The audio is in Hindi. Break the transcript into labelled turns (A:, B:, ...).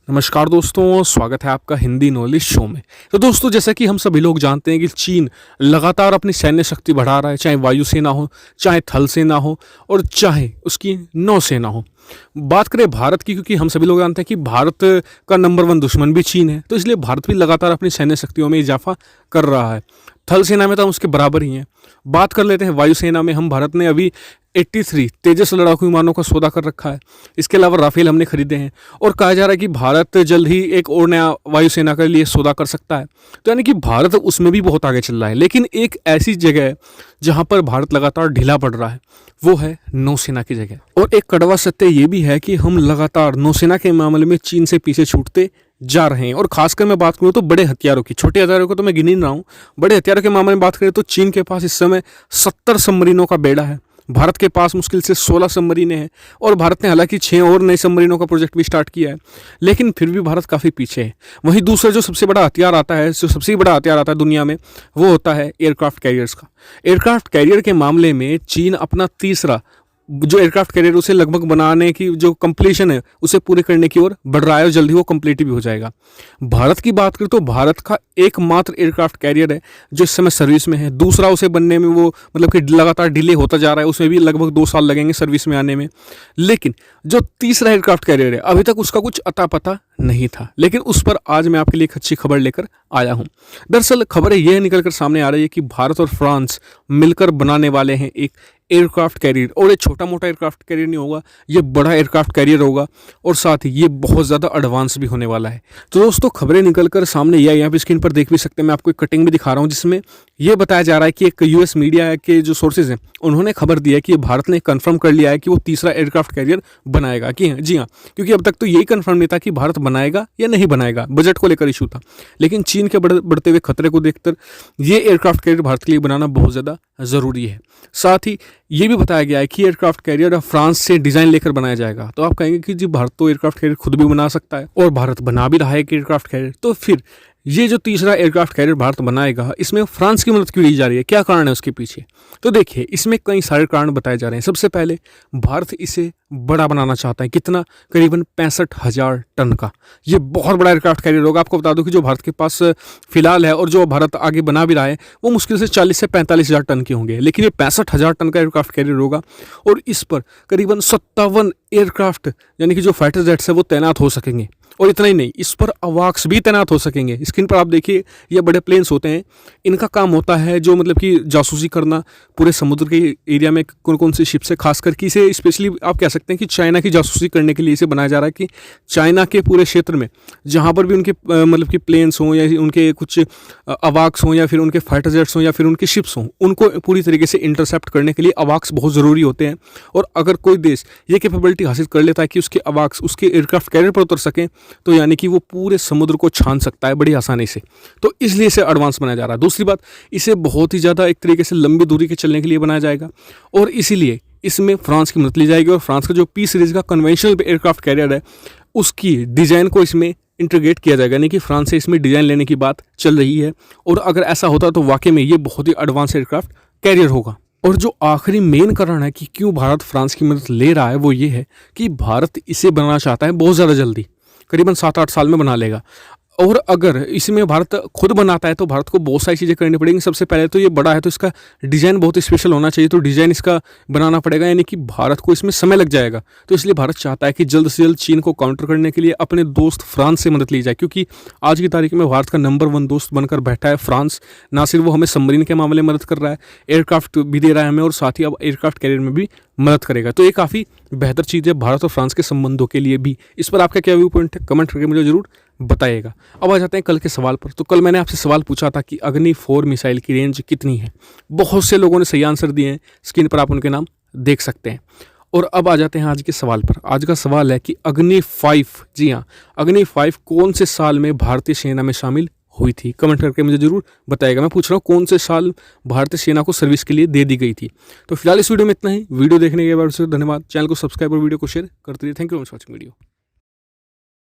A: नमस्कार दोस्तों, स्वागत है आपका हिंदी नॉलेज शो में। तो दोस्तों, जैसा कि हम सभी लोग जानते हैं कि चीन लगातार अपनी सैन्य शक्ति बढ़ा रहा है, चाहे वायुसेना हो, चाहे थल सेना हो और चाहे उसकी नौसेना हो। बात करें भारत की, क्योंकि हम सभी लोग जानते हैं कि भारत का नंबर 1 दुश्मन भी चीन है, तो इसलिए भारत भी लगातार अपनी सैन्य शक्तियों में इजाफा कर रहा है। थल सेना में तो हम उसके बराबर ही हैं। बात कर लेते हैं वायुसेना में। हम भारत ने अभी 83 तेजस लड़ाकू विमानों का सौदा कर रखा है। इसके अलावा राफेल हमने खरीदे हैं और कहा जा रहा है कि भारत जल्द ही एक और नया वायुसेना के लिए सौदा कर सकता है। तो यानी कि भारत उसमें भी बहुत आगे चल रहा है। लेकिन एक ऐसी जगह है जहां पर भारत लगातार ढीला पड़ रहा है, वो है नौसेना की जगह। और एक कड़वा सत्य ये भी है कि हम लगातार नौसेना के मामले में चीन से पीछे छूटते जा रहे हैं। और खासकर मैं बात करूं तो बड़े हथियारों की, छोटे हथियारों को तो मैं गिन ही नहीं रहा हूं। बड़े हथियारों के मामले में बात करें तो चीन के पास इस समय 70 सबमरीनों का बेड़ा है। भारत के पास मुश्किल से 16 सबमरीनें हैं और भारत ने हालांकि 6 और नए सबमरीनों का प्रोजेक्ट भी स्टार्ट किया है, लेकिन फिर भी भारत काफ़ी पीछे है। वहीं दूसरा जो सबसे बड़ा हथियार आता है, जो सबसे बड़ा हथियार आता है दुनिया में, वो होता है एयरक्राफ्ट कैरियर्स का। एयरक्राफ्ट कैरियर के मामले में चीन अपना तीसरा जो एयरक्राफ्ट कैरियर उसे लगभग बनाने की जो कंप्लीशन है उसे पूरे करने की ओर बढ़ रहा है और जल्दी वो कंप्लीट भी हो जाएगा। भारत की बात करें तो भारत का एकमात्र एयरक्राफ्ट कैरियर है जो इस समय सर्विस में है। दूसरा उसे बनने में वो मतलब कि लगातार डिले होता जा रहा है, उसमें भी लगभग 2 साल लगेंगे सर्विस में आने में। लेकिन जो तीसरा एयरक्राफ्ट कैरियर है अभी तक उसका कुछ अता पता नहीं था, लेकिन उस पर आज मैं आपके लिए एक अच्छी खबर लेकर आया हूं। दरअसल खबरें यह निकलकर सामने आ रही है कि भारत और फ्रांस मिलकर बनाने वाले हैं एक एयरक्राफ्ट कैरियर। और ये छोटा मोटा एयरक्राफ्ट कैरियर नहीं होगा, ये बड़ा एयरक्राफ्ट कैरियर होगा और साथ ही ये बहुत ज़्यादा एडवांस भी होने वाला है। तो दोस्तों, खबरें निकलकर सामने ये यहाँ पे स्क्रीन पर देख भी सकते हैं। मैं आपको एक कटिंग भी दिखा रहा हूँ जिसमें ये बताया जा रहा है कि एक यूएस मीडिया के जो सोर्सेज हैं उन्होंने खबर दी है कि भारत ने कंफर्म कर लिया है कि वो तीसरा एयरक्राफ्ट कैरियर बनाएगा। कि जी हाँ, क्योंकि अब तक तो यही कंफर्म नहीं था कि भारत बनाएगा या नहीं बनाएगा, बजट को लेकर इशू था। लेकिन चीन के बढ़ते हुए खतरे को देखकर ये एयरक्राफ्ट कैरियर भारत के लिए बनाना बहुत ज़्यादा ज़रूरी है। साथ ही ये भी बताया गया है कि एयरक्राफ्ट कैरियर फ्रांस से डिज़ाइन लेकर बनाया जाएगा। तो आप कहेंगे कि जी भारत तो एयरक्राफ्ट कैरियर खुद भी बना सकता है और भारत बना भी रहा है कि एयरक्राफ्ट कैरियर, तो फिर ये जो तीसरा एयरक्राफ्ट कैरियर भारत बनाएगा इसमें फ्रांस की मदद क्यों ली जा रही है, क्या कारण है उसके पीछे? तो देखिए, इसमें कई सारे कारण बताए जा रहे हैं। सबसे पहले भारत इसे बड़ा बनाना चाहता है। कितना? करीबन 65,000 टन का ये बहुत बड़ा एयरक्राफ्ट कैरियर होगा। आपको बता दूं कि जो भारत के पास फिलहाल है और जो भारत आगे बना भी रहा है वो मुश्किल से 40 से 45,000 टन के होंगे, लेकिन ये 65,000 टन का एयरक्राफ्ट कैरियर होगा। और इस पर करीबन 57 एयरक्राफ्ट यानी कि जो फाइटर जेट्स है वो तैनात हो सकेंगे। और इतना ही नहीं, इस पर अवाक्स भी तैनात हो सकेंगे। स्क्रीन पर आप देखिए, ये बड़े प्लेन्स होते हैं, इनका काम होता है जो मतलब कि जासूसी करना पूरे समुद्र के एरिया में कौन कौन सी शिप से, खासकर कि इसे स्पेशली आप कह सकते हैं कि चाइना की जासूसी करने के लिए इसे बनाया जा रहा है कि चाइना के पूरे क्षेत्र में जहाँ पर भी उनके मतलब कि प्लेन्स हों या उनके कुछ अवाक्स हों या फिर उनके फाइटर जेट्स हों या फिर उनके शिप्स हों, उनको पूरी तरीके से इंटरसेप्ट करने के लिए अवाक्स बहुत ज़रूरी होते हैं। और अगर कोई देश ये कैपेबिलिटी हासिल कर लेता है कि उसके अवाक्स उसके एयरक्राफ्ट कैरियर पर उतर सकें, तो यानी कि वो पूरे समुद्र को छान सकता है बड़ी आसानी से। तो इसलिए इसे एडवांस बनाया जा रहा है। दूसरी बात, इसे बहुत ही ज़्यादा एक तरीके से लंबी दूरी के चलने के लिए बनाया जाएगा और इसीलिए इसमें फ्रांस की मदद ली जाएगी। और फ्रांस का जो पी सीरीज़ का कन्वेंशनल एयरक्राफ्ट कैरियर है उसकी डिज़ाइन को इसमें इंटीग्रेट किया जाएगा, यानी कि फ्रांस से इसमें डिज़ाइन लेने की बात चल रही है। और अगर ऐसा होता तो वाकई में ये बहुत ही एडवांस एयरक्राफ्ट कैरियर होगा। और जो आखिरी मेन कारण है कि क्यों भारत फ्रांस की मदद ले रहा है वो ये है कि भारत इसे बनाना चाहता है बहुत ज़्यादा जल्दी, करीबन 7-8 साल में बना लेगा। और अगर इसमें भारत खुद बनाता है तो भारत को बहुत सारी चीज़ें करनी पड़ेंगी। सबसे पहले तो ये बड़ा है तो इसका डिज़ाइन बहुत स्पेशल होना चाहिए, तो डिज़ाइन इसका बनाना पड़ेगा, यानी कि भारत को इसमें समय लग जाएगा। तो इसलिए भारत चाहता है कि जल्द से जल्द चीन को काउंटर करने के लिए अपने दोस्त फ्रांस से मदद ली जाए, क्योंकि आज की तारीख में भारत का नंबर 1 दोस्त बनकर बैठा है फ्रांस। ना सिर्फ वो हमें सबमरीन के मामले में मदद कर रहा है, एयरक्राफ्ट भी दे रहा है हमें और साथ ही अब एयरक्राफ्ट कैरियर में भी मदद करेगा। तो ये काफ़ी बेहतर चीज़ है भारत और फ्रांस के संबंधों के लिए भी। इस पर आपका क्या व्यू पॉइंट है, कमेंट करके मुझे ज़रूर बताइएगा। अब आ जाते हैं कल के सवाल पर। तो कल मैंने आपसे सवाल पूछा था कि अग्नि 4 मिसाइल की रेंज कितनी है। बहुत से लोगों ने सही आंसर दिए हैं, स्क्रीन पर आप उनके नाम देख सकते हैं। और अब आ जाते हैं आज के सवाल पर। आज का सवाल है कि अग्नि 5, जी हाँ, अग्नि 5 कौन से साल में भारतीय सेना में शामिल हुई थी? कमेंट करके मुझे जरूर बताइएगा। मैं पूछ रहा हूँ कौन से साल भारतीय सेना को सर्विस के लिए दे दी गई थी। तो फिलहाल इस वीडियो में इतना ही। वीडियो देखने के बाद धन्यवाद। चैनल को सब्सक्राइब और वीडियो को शेयर करते रहिए। Thank you very much for watching video.